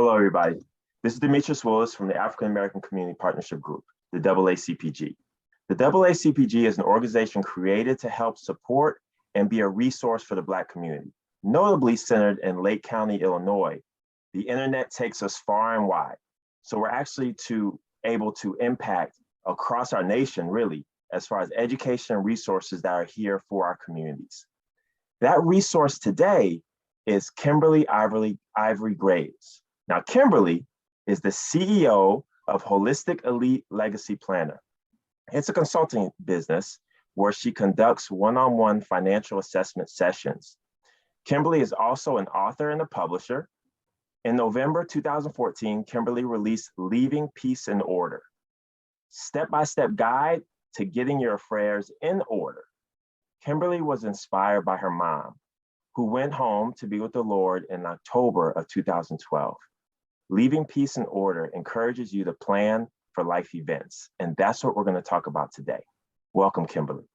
Hello, everybody. This is Demetrius Willis from the African American Community Partnership Group, the AACPG. The AACPG is an organization created to help support and be a resource for the Black community. Notably centered in Lake County, Illinois, the internet takes us far and wide. So we're actually able to impact across our nation, really, as far as education and resources that are here for our communities. That resource today is Kimberly Ivory Graves. Now, Kimberly is the CEO of Holistic Elite Legacy Planner. It's a consulting business where she conducts one-on-one financial assessment sessions. Kimberly is also an author and a publisher. In November 2014, Kimberly released Leaving Peace in Order, step-by-step guide to getting your affairs in order. Kimberly was inspired by her mom, who went home to be with the Lord in October of 2012. Leaving Peace in Order encourages you to plan for life events, and that's what we're going to talk about today. Welcome, Kimberly.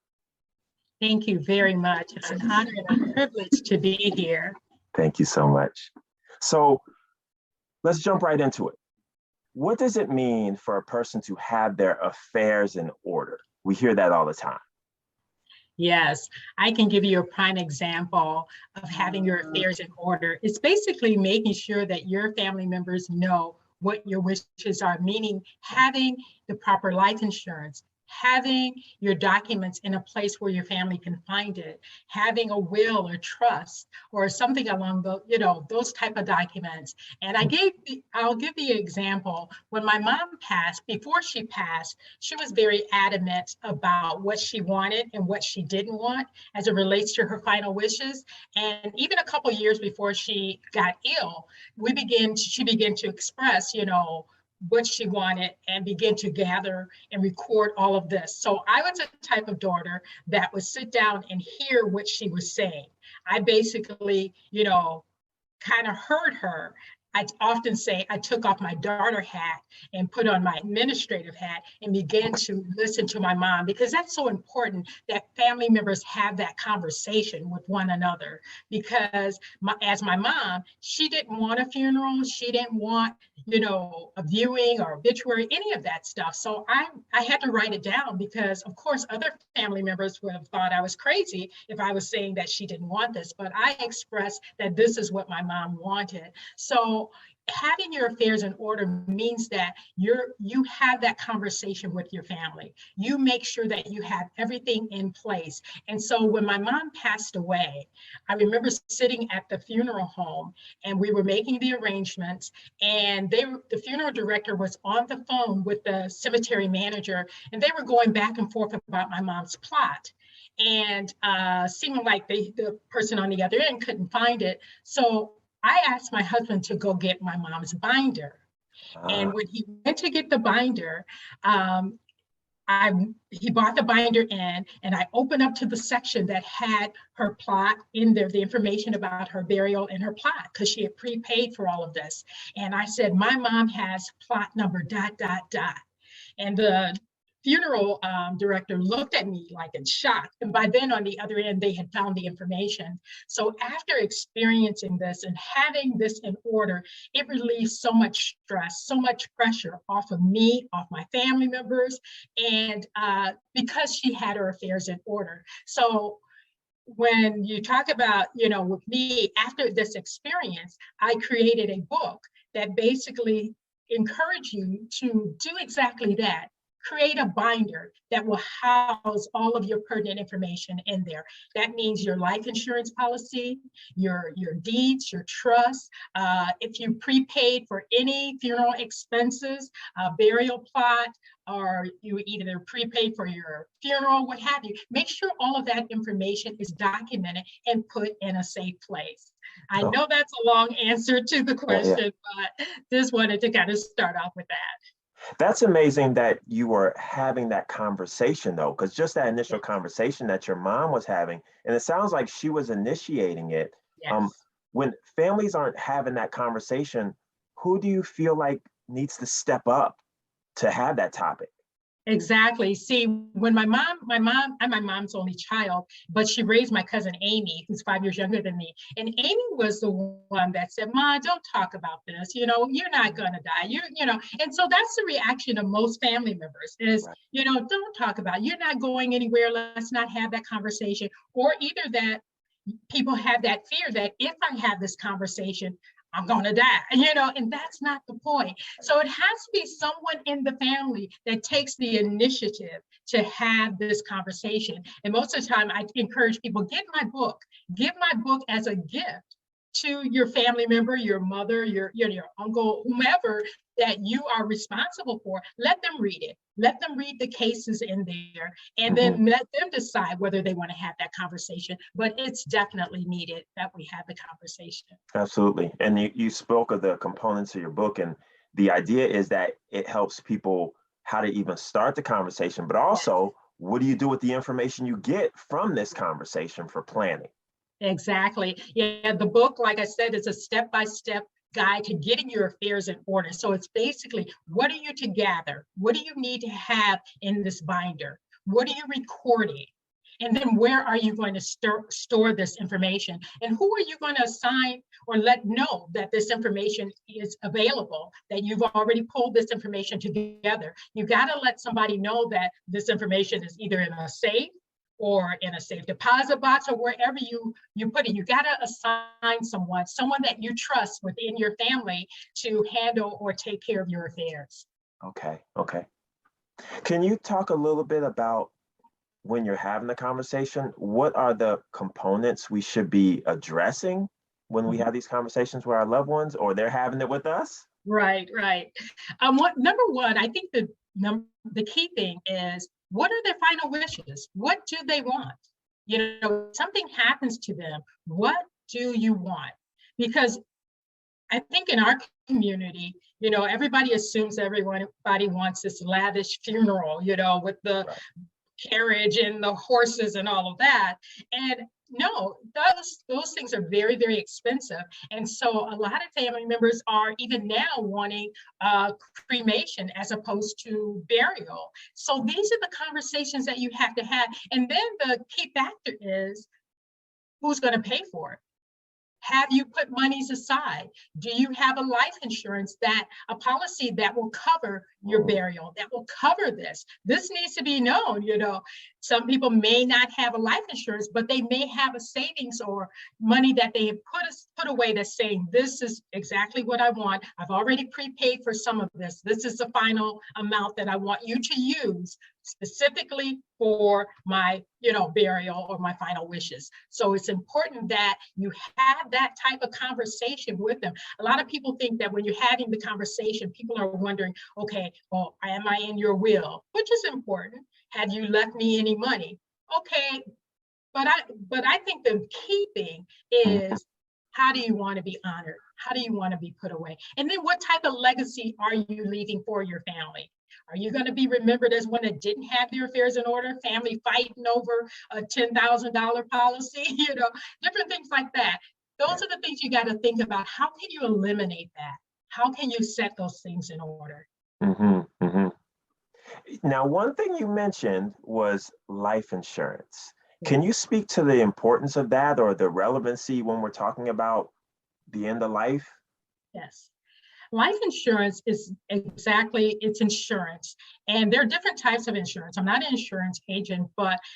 Thank you very much. It's an honor and a privilege to be here. Thank you so much. So let's jump right into it. What does it mean for a person to have their affairs in order? We hear that all the time. Yes, I can give you a prime example of having your affairs in order. It's basically making sure that your family members know what your wishes are, meaning having the proper life insurance, having your documents in a place where your family can find it, having a will or trust or something along those type of documents. And I'll give the example. When my mom passed, before she passed, she was very adamant about what she wanted and what she didn't want as it relates to her final wishes. And even a couple of years before she got ill, she began to express, what she wanted and begin to gather and record all of this. So I was a type of daughter that would sit down and hear what she was saying. I basically, kind of heard her. I often say I took off my daughter hat and put on my administrative hat and began to listen to my mom, because that's so important that family members have that conversation with one another. Because as my mom, she didn't want a funeral. She didn't want, a viewing or obituary, any of that stuff. So I had to write it down because, of course, other family members would have thought I was crazy if I was saying that she didn't want this. But I expressed that this is what my mom wanted. So having your affairs in order means that you have that conversation with your family. You make sure that you have everything in place. And so when my mom passed away, I remember sitting at the funeral home and we were making the arrangements, and the funeral director was on the phone with the cemetery manager, and they were going back and forth about my mom's plot. And seeming like the person on the other end couldn't find it. So I asked my husband to go get my mom's binder. And when he went to get the binder, he brought the binder in, and I opened up to the section that had her plot in there, the information about her burial and her plot, because she had prepaid for all of this. And I said, my mom has plot number ... And the funeral director looked at me like in shock. And by then on the other end, they had found the information. So after experiencing this and having this in order, it relieved so much stress, so much pressure off of me, off my family members, and because she had her affairs in order. So when you talk about, with me, after this experience, I created a book that basically encouraged you to do exactly that. Create a binder that will house all of your pertinent information in there. That means your life insurance policy, your deeds, your trust, if you prepaid for any funeral expenses, burial plot, or you either prepaid for your funeral, what have you. Make sure all of that information is documented and put in a safe place. I know that's a long answer to the question, but just wanted to kind of start off with that. That's amazing that you were having that conversation, though, because just that initial conversation that your mom was having, and it sounds like she was initiating it. Yes. When families aren't having that conversation, who do you feel like needs to step up to have that topic? Exactly. See, when I'm my mom's only child, but she raised my cousin Amy, who's 5 years younger than me. And Amy was the one that said, "Ma, don't talk about this. You know, you're not gonna die. You know." And so that's the reaction of most family members is, Right. you know, don't talk about it. You're not going anywhere. Let's not have that conversation. Or either that people have that fear that if I have this conversation, I'm going to die, you know, and that's not the point. So it has to be someone in the family that takes the initiative to have this conversation. And most of the time, I encourage people, give my book as a gift to your family member, your mother, your uncle, whomever that you are responsible for. Let them read it. Let them read the cases in there, and then let them decide whether they want to have that conversation. But it's definitely needed that we have the conversation. Absolutely. And you spoke of the components of your book, and the idea is that it helps people how to even start the conversation, but also what do you do with the information you get from this conversation for planning? Exactly. Yeah, the book, like I said, is a step-by-step guide to getting your affairs in order. So it's basically, what are you to gather? What do you need to have in this binder? What are you recording? And then where are you going to store this information? And who are you going to assign or let know that this information is available, that you've already pulled this information together? You got to let somebody know that this information is either in a safe or in a safe deposit box or wherever you put it. You got to assign someone that you trust within your family to handle or take care of your affairs. Okay. Okay. Can you talk a little bit about when you're having the conversation, what are the components we should be addressing when we have these conversations with our loved ones or they're having it with us? Right, right. Number one, I think the key thing is, what are their final wishes? What do they want? You know, something happens to them. What do you want? Because I think in our community, you know, everybody assumes everybody wants this lavish funeral, you know, with the Right. carriage and the horses and all of that. And no, those things are very, very expensive. And so a lot of family members are even now wanting cremation as opposed to burial. So these are the conversations that you have to have. And then the key factor is, who's going to pay for it? Have you put monies aside? Do you have a life insurance, a policy that will cover your burial, that will cover this? This needs to be known, you know. Some people may not have a life insurance, but they may have a savings or money that they have put away that's saying, this is exactly what I want. I've already prepaid for some of this. This is the final amount that I want you to use specifically for my, you know, burial or my final wishes. So it's important that you have that type of conversation with them. A lot of people think that when you're having the conversation, people are wondering, okay, well, am I in your will? Which is important. Have you left me any money? Okay, but I think the key thing is, how do you want to be honored? How do you want to be put away? And then what type of legacy are you leaving for your family? Are you going to be remembered as one that didn't have their affairs in order, family fighting over a $10,000 policy, you know, different things like that. Those are the things you got to think about. How can you eliminate that? How can you set those things in order? Now, one thing you mentioned was life insurance. Can you speak to the importance of that or the relevancy when we're talking about the end of life? Yes. Life insurance is it's insurance. And there are different types of insurance. I'm not an insurance agent,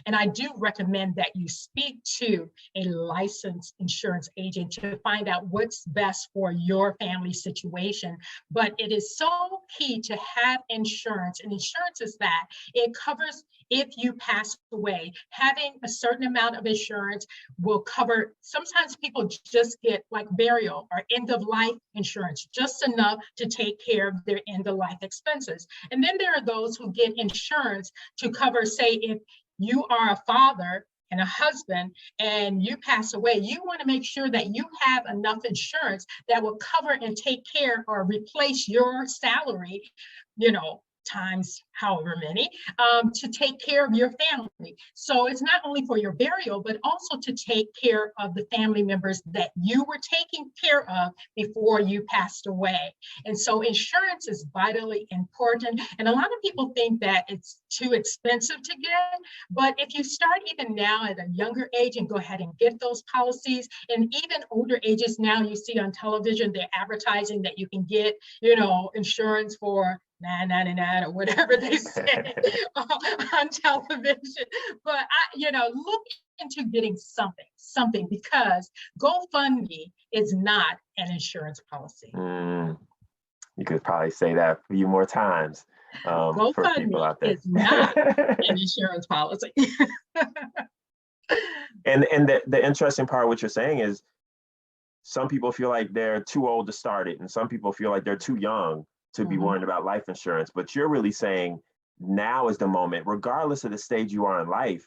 and I do recommend that you speak to a licensed insurance agent to find out what's best for your family situation. But it is so key to have insurance. And insurance is that it covers if you pass away. Having a certain amount of insurance will cover, sometimes people just get like burial or end of life insurance, just enough to take care of their end of life expenses. And then there are those who get insurance to cover, say, if you are a father and a husband and you pass away, you want to make sure that you have enough insurance that will cover and take care or replace your salary, you know, times however many, to take care of your family. So it's not only for your burial, but also to take care of the family members that you were taking care of before you passed away. And so insurance is vitally important. And a lot of people think that it's too expensive to get, but if you start even now at a younger age and go ahead and get those policies, and even older ages now, you see on television, they're advertising that you can get, insurance for $9.99 or whatever they say on television. But look into getting something, because GoFundMe is not an insurance policy. You could probably say that a few more times for people out there. GoFundMe is not an insurance policy. And the interesting part of what you're saying is some people feel like they're too old to start it, and some people feel like they're too young to be worrying about life insurance. But you're really saying now is the moment, regardless of the stage you are in life,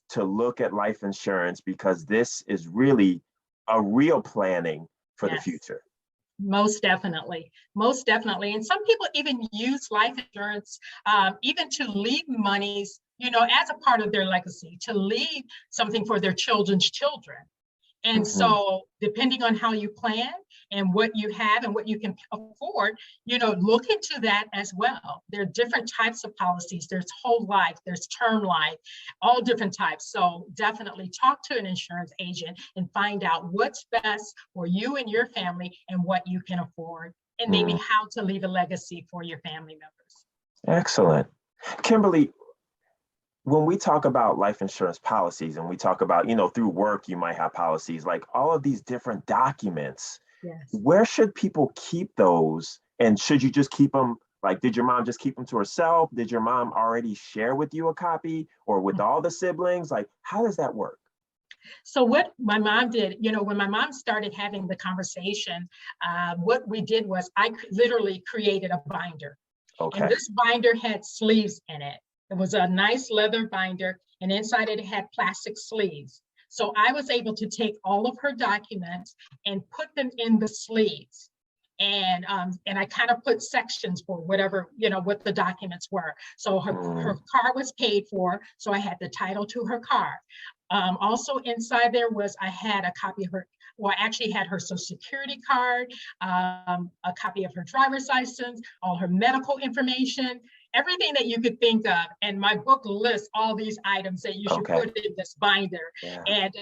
to look at life insurance, because this is really a real planning for the future. Most definitely. And some people even use life insurance even to leave monies, as a part of their legacy, to leave something for their children's children. And so depending on how you plan and what you have and what you can afford, look into that as well. There are different types of policies. There's whole life, there's term life, all different types. So definitely talk to an insurance agent and find out what's best for you and your family and what you can afford, and maybe how to leave a legacy for your family members. Excellent. Kimberly, when we talk about life insurance policies and we talk about, through work, you might have policies, like all of these different documents, where should people keep those? And should you just keep them? Like, did your mom just keep them to herself? Did your mom already share with you a copy, or with all the siblings? Like, how does that work? So what my mom did, when my mom started having the conversation, what we did was I literally created a binder. Okay. And this binder had sleeves in it. It was a nice leather binder, and inside it had plastic sleeves. So I was able to take all of her documents and put them in the sleeves. And I kind of put sections for whatever, what the documents were. So her car was paid for. So I had the title to her car. Also inside there I had a copy of I actually had her Social Security card, a copy of her driver's license, all her medical information, everything that you could think of. And my book lists all these items that you should put in this binder. And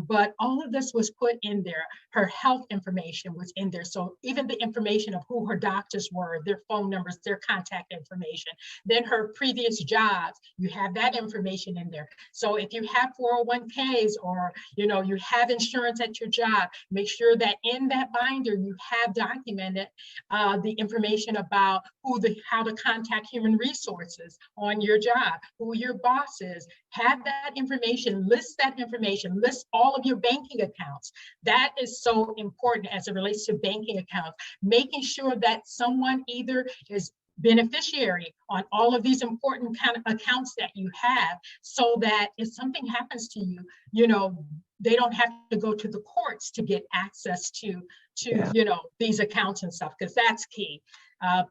but all of this was put in there. Her health information was in there. So even the information of who her doctors were, their phone numbers, their contact information, then her previous jobs, you have that information in there. So if you have 401ks, or you have insurance at your job, make sure that in that binder you have documented the information about how to contact human resources on your job, who your boss is. Have that information, list that information, list all of your banking accounts. That is so important as it relates to banking accounts, making sure that someone either is beneficiary on all of these important kind of accounts that you have, so that if something happens to you, they don't have to go to the courts to get access to these accounts and stuff, because that's key.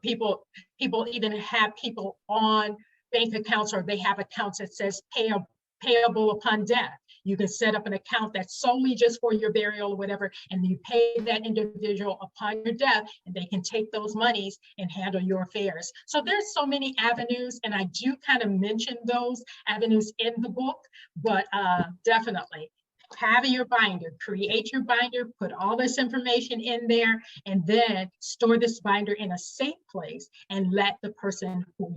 People even have people on bank accounts, or they have accounts that says payable upon death. You can set up an account that's solely just for your burial or whatever, and you pay that individual upon your death, and they can take those monies and handle your affairs. So there's so many avenues, and I do kind of mention those avenues in the book, but definitely have your binder, create your binder, put all this information in there, and then store this binder in a safe place and let the person who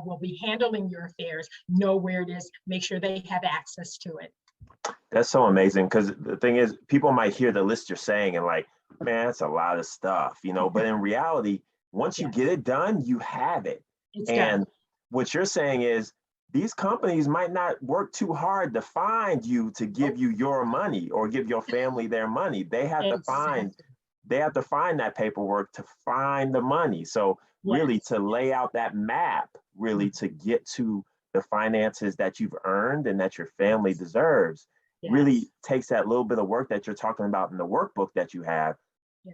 will be handling your affairs know where it is, make sure they have access to it. That's so amazing, because the thing is, people might hear the list you're saying and like, man, that's a lot of stuff, but in reality, once you get it done, you have it. It's done. What you're saying is, these companies might not work too hard to find you, to give you your money or give your family their money. They have to find that paperwork to find the money. So really to lay out that map, really to get to the finances that you've earned and that your family deserves, really takes that little bit of work that you're talking about in the workbook that you have.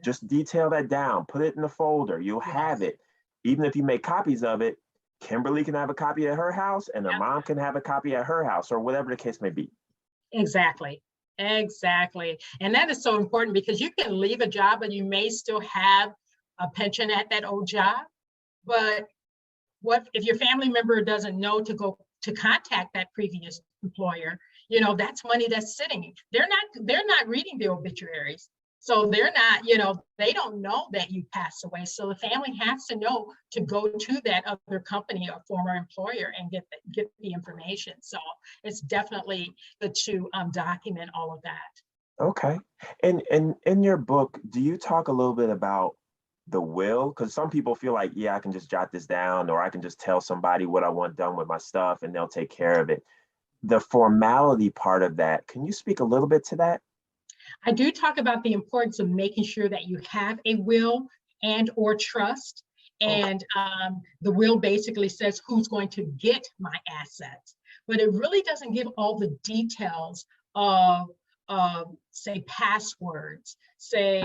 Just detail that down, put it in a folder, you'll have it. Even if you make copies of it, Kimberly can have a copy at her house and her mom can have a copy at her house, or whatever the case may be. Exactly. Exactly. And that is so important because you can leave a job and you may still have a pension at that old job. But what if your family member doesn't know to go to contact that previous employer? You know, that's money that's sitting. They're not reading the obituaries. So they're not, you know, they don't know that you passed away. So the family has to know to go to that other company or former employer and get the information. So it's definitely good to document all of that. Okay. And in your book, do you talk a little bit about the will? Because some people feel like, yeah, I can just jot this down, or I can just tell somebody what I want done with my stuff and they'll take care of it. The formality part of that, can you speak a little bit to that? I do talk about the importance of making sure that you have a will and or trust. And the will basically says who's going to get my assets, but it really doesn't give all the details of, say, passwords, say,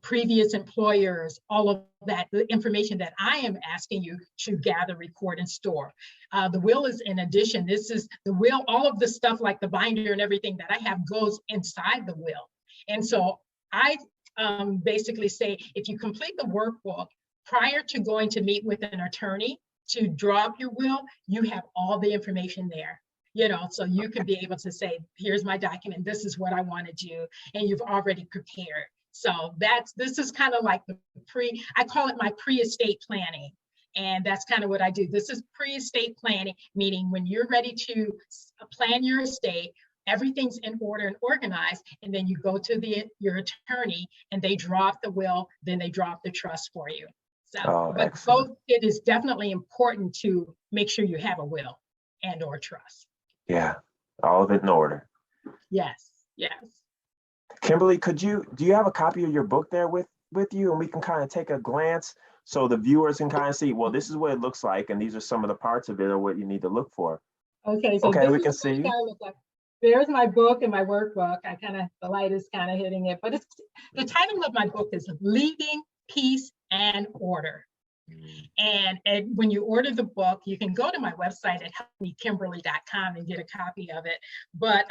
previous employers, all of that, the information that I am asking you to gather, record, and store. The will is in addition. This is the will, all of the stuff like the binder and everything that I have goes inside the will. And so I basically say, if you complete the workbook prior to going to meet with an attorney to draw up your will, you have all the information there. You know, so you could be able to say, here's my document, this is what I want to do, and you've already prepared. So this is kind of like I call it my pre-estate planning. And that's kind of what I do. This is pre-estate planning, meaning when you're ready to plan your estate, everything's in order and organized, and then you go to your attorney and they draw up the will, then they draw up the trust for you. So, but both, it is definitely important to make sure you have a will and or trust. Yeah, all of it in order. Yes, yes. Kimberly, do you have a copy of your book there with you, and we can kind of take a glance so the viewers can kind of see, well, this is what it looks like, and these are some of the parts of it or what you need to look for. Okay, so okay, we can see. There's my book and my workbook. The light is kind of hitting it, but the title of my book is Leaving Peace and Order. And when you order the book, you can go to my website at HelpMeKimberly.com and get a copy of it. But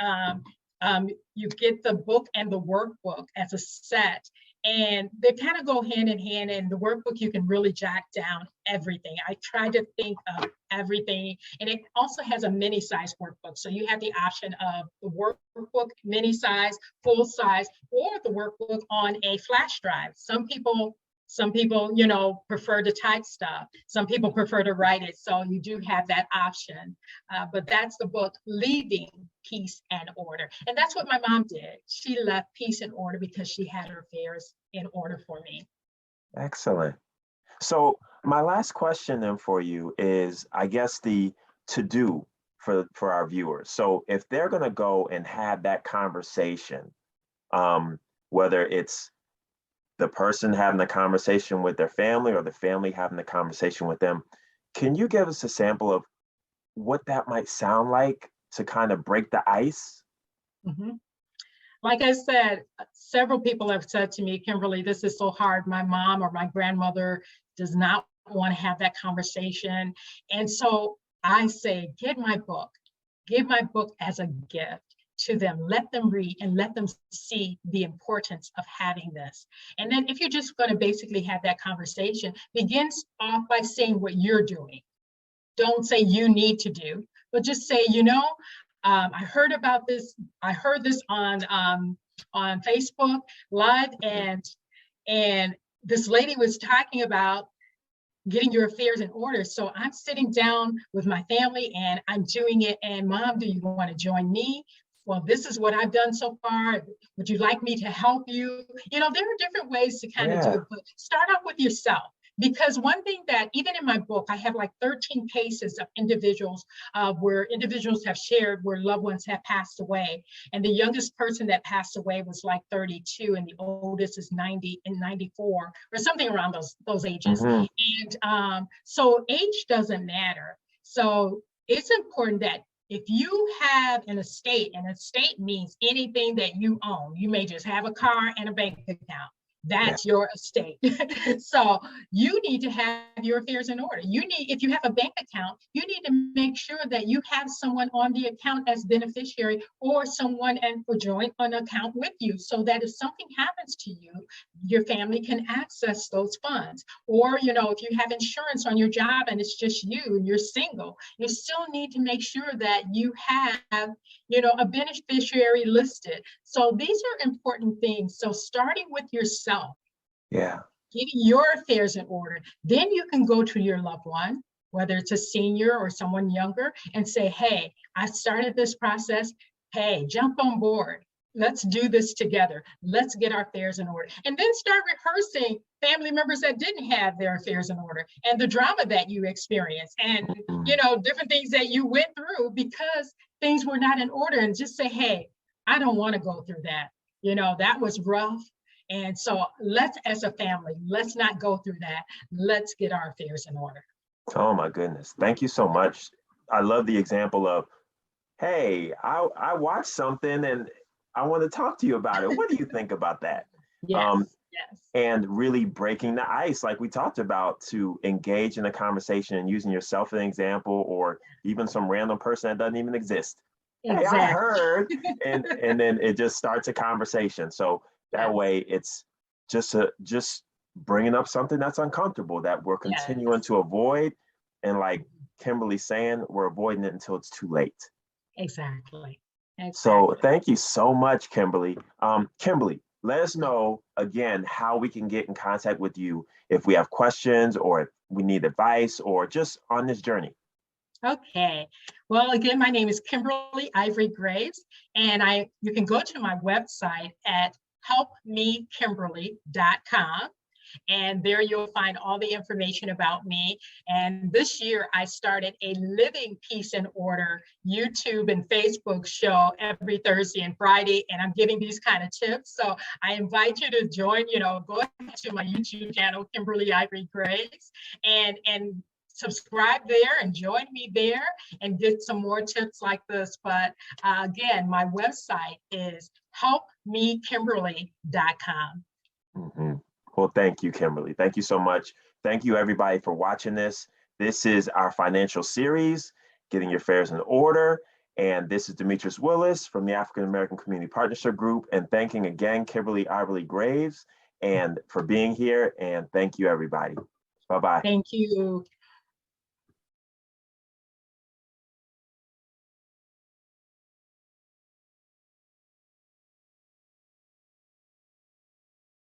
you get the book and the workbook as a set, and they kind of go hand in hand. In the workbook, you can really jot down everything. I try to think of everything, and it also has a mini size workbook. So you have the option of the workbook mini size, full size, or the workbook on a flash drive. Some people, you know, prefer to type stuff. Some people prefer to write it. So you do have that option. But that's the book, Leaving Peace and Order. And that's what my mom did. She left peace and order because she had her affairs in order for me. Excellent. So my last question then for you is, I guess, the to-do for our viewers. So if they're going to go and have that conversation, whether it's the person having the conversation with their family or the family having the conversation with them, can you give us a sample of what that might sound like to kind of break the ice? Mm-hmm. Like I said, several people have said to me, Kimberly, this is so hard. My mom or my grandmother does not want to have that conversation. And so I say, get my book. Give my book as a gift to them. Let them read and let them see the importance of having this. And then if you're just going to basically have that conversation, begins off by saying what you're doing. Don't say you need to do, but just say, you know, I heard about this. I heard this on Facebook Live, and this lady was talking about getting your affairs in order. So I'm sitting down with my family and I'm doing it. And Mom, do you want to join me? Well, this is what I've done so far. Would you like me to help you? You know, there are different ways to kind of do it, but start out with yourself. Because one thing that even in my book, I have like 13 cases of individuals where individuals have shared where loved ones have passed away. And the youngest person that passed away was like 32 and the oldest is 90 and 94 or something around those ages. Mm-hmm. And so age doesn't matter. So it's important that if you have an estate, and estate means anything that you own, you may just have a car and a bank account. That's your estate. So you need to have your affairs in order. You need, if you have a bank account, you need to make sure that you have someone on the account as beneficiary or someone and for joint an account with you, so that if something happens to you, your family can access those funds. Or, you know, if you have insurance on your job and it's just you and you're single, you still need to make sure that you have, you know, a beneficiary listed. So these are important things. So starting with yourself, Yeah. getting your affairs in order, then you can go to your loved one, whether it's a senior or someone younger, and say, hey, I started this process. Hey, jump on board. Let's do this together. Let's get our affairs in order. And then start rehearsing family members that didn't have their affairs in order and the drama that you experienced and, you know, different things that you went through because things were not in order, and just say, hey, I don't want to go through that. You know, that was rough. And so let's, as a family, let's not go through that. Let's get our affairs in order. Oh my goodness. Thank you so much. I love the example of, hey, I watched something and I want to talk to you about it. What do you think about that? Yes, yes. And really breaking the ice, like we talked about, to engage in a conversation and using yourself as an example, or even some random person that doesn't even exist. Exactly. Hey, I heard, and then it just starts a conversation. So that Yes. way, it's just bringing up something that's uncomfortable that we're continuing Yes. to avoid, and like Kimberly's saying, we're avoiding it until it's too late. Exactly. So thank you so much, Kimberly. Kimberly, let us know again how we can get in contact with you if we have questions or if we need advice or just on this journey. Okay. Well, again, my name is Kimberly Ivory Graves, and you can go to my website at HelpMeKimberly.com. And there you'll find all the information about me. And this year I started a Living Peace and Order YouTube and Facebook show every Thursday and Friday. And I'm giving these kind of tips. So I invite you to join, you know, go to my YouTube channel, Kimberly Ivory Graves, and subscribe there and join me there and get some more tips like this. But again, my website is HelpMeKimberly.com. Mm-hmm. Well, thank you, Kimberly. Thank you so much. Thank you, everybody, for watching this. This is our financial series, Getting Your Affairs in Order. And this is Demetrius Willis from the African American Community Partnership Group. And thanking again, Kimberly Ivory Graves, and for being here. And thank you, everybody. Bye-bye. Thank you.